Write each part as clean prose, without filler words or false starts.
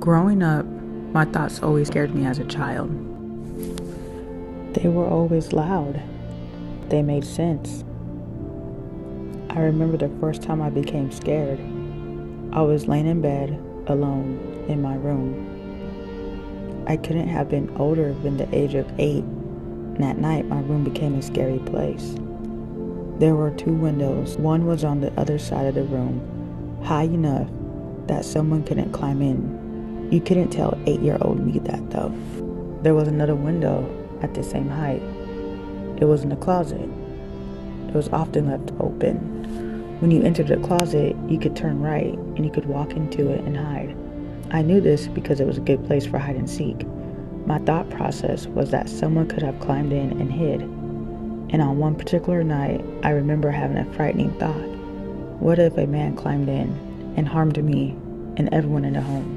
Growing up, my thoughts always scared me as a child. They were always loud. They made sense. I remember the first time I became scared. I was laying in bed, alone, in my room. I couldn't have been older than the age of 8, and at night my room became a scary place. There were 2 windows. One was on the other side of the room, high enough that someone couldn't climb in. You couldn't tell 8-year-old me that though. There was another window at the same height. It was in the closet. It was often left open. When you entered the closet, you could turn right and you could walk into it and hide. I knew this because it was a good place for hide and seek. My thought process was that someone could have climbed in and hid. And on one particular night, I remember having a frightening thought. What if a man climbed in and harmed me and everyone in the home?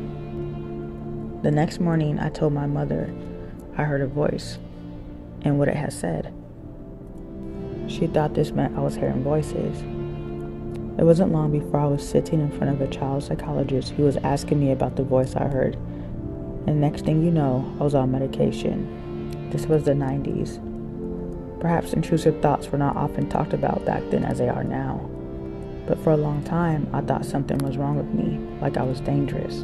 The next morning, I told my mother I heard a voice and what it had said. She thought this meant I was hearing voices. It wasn't long before I was sitting in front of a child psychologist who was asking me about the voice I heard. And next thing you know, I was on medication. This was the 90s. Perhaps intrusive thoughts were not often talked about back then as they are now. But for a long time, I thought something was wrong with me, like I was dangerous.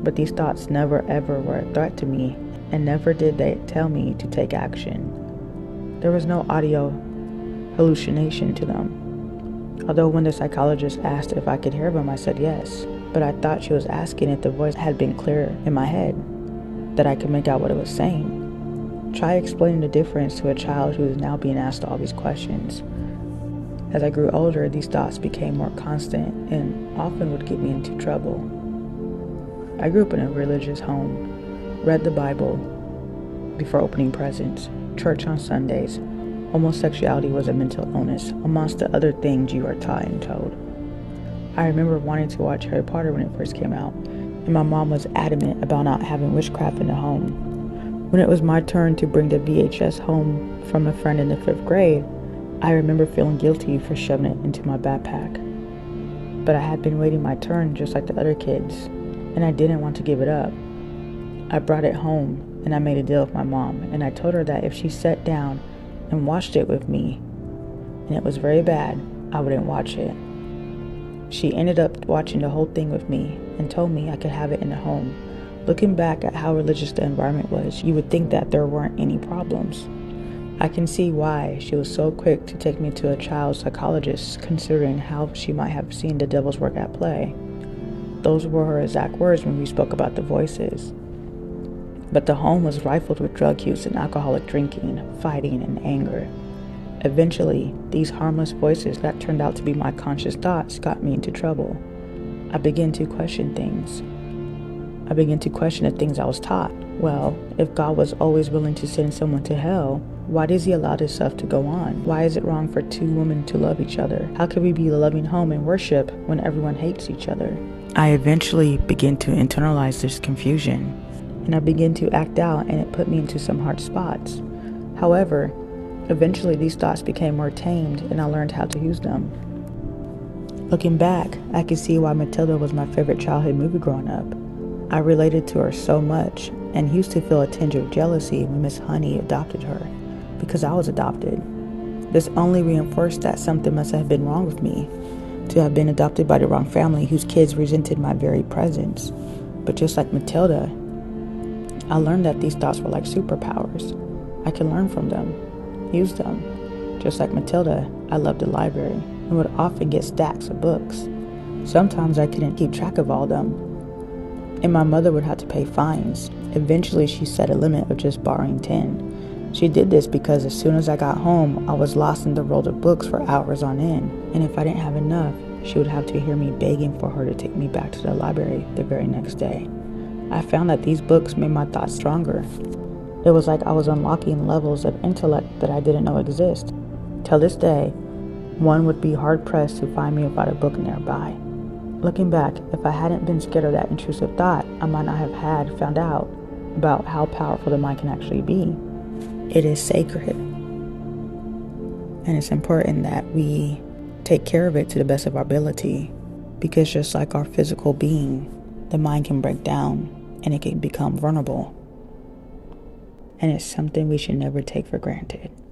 But these thoughts never ever were a threat to me, and never did they tell me to take action. There was no audio hallucination to them. Although when the psychologist asked if I could hear them, I said yes, but I thought she was asking if the voice had been clear in my head, that I could make out what it was saying. Try explaining the difference to a child who is now being asked all these questions. As I grew older, these thoughts became more constant and often would get me into trouble. I grew up in a religious home, read the Bible before opening presents, church on Sundays. Homosexuality was a mental illness, amongst the other things you are taught and told. I remember wanting to watch Harry Potter when it first came out, and my mom was adamant about not having witchcraft in the home. When it was my turn to bring the VHS home from a friend in the 5th grade, I remember feeling guilty for shoving it into my backpack. But I had been waiting my turn just like the other kids, and I didn't want to give it up. I brought it home, and I made a deal with my mom, and I told her that if she sat down and watched it with me, and it was very bad, I wouldn't watch it. She ended up watching the whole thing with me and told me I could have it in the home. Looking back at how religious the environment was, you would think that there weren't any problems. I can see why she was so quick to take me to a child psychologist, considering how she might have seen the devil's work at play. Those were her exact words when we spoke about the voices. But the home was rifled with drug use and alcoholic drinking, fighting, and anger. Eventually, these harmless voices that turned out to be my conscious thoughts got me into trouble. I began to question things. I began to question the things I was taught. Well, if God was always willing to send someone to hell, why does he allow this stuff to go on? Why is it wrong for 2 women to love each other? How could we be a loving home and worship when everyone hates each other? I eventually began to internalize this confusion, and I began to act out, and it put me into some hard spots. However, eventually these thoughts became more tamed, and I learned how to use them. Looking back, I can see why Matilda was my favorite childhood movie growing up. I related to her so much, and used to feel a tinge of jealousy when Miss Honey adopted her, because I was adopted. This only reinforced that something must have been wrong with me, to have been adopted by the wrong family whose kids resented my very presence. But just like Matilda, I learned that these thoughts were like superpowers. I could learn from them, use them. Just like Matilda, I loved the library and would often get stacks of books. Sometimes I couldn't keep track of all of them, and my mother would have to pay fines. Eventually, she set a limit of just borrowing 10. She did this because as soon as I got home, I was lost in the world of books for hours on end, and if I didn't have enough, she would have to hear me begging for her to take me back to the library the very next day. I found that these books made my thoughts stronger. It was like I was unlocking levels of intellect that I didn't know exist. Till this day, one would be hard-pressed to find me without a book nearby. Looking back, if I hadn't been scared of that intrusive thought, I might not have found out about how powerful the mind can actually be. It is sacred, and it's important that we take care of it to the best of our ability, because just like our physical being, The mind can break down and it can become vulnerable. And it's something we should never take for granted.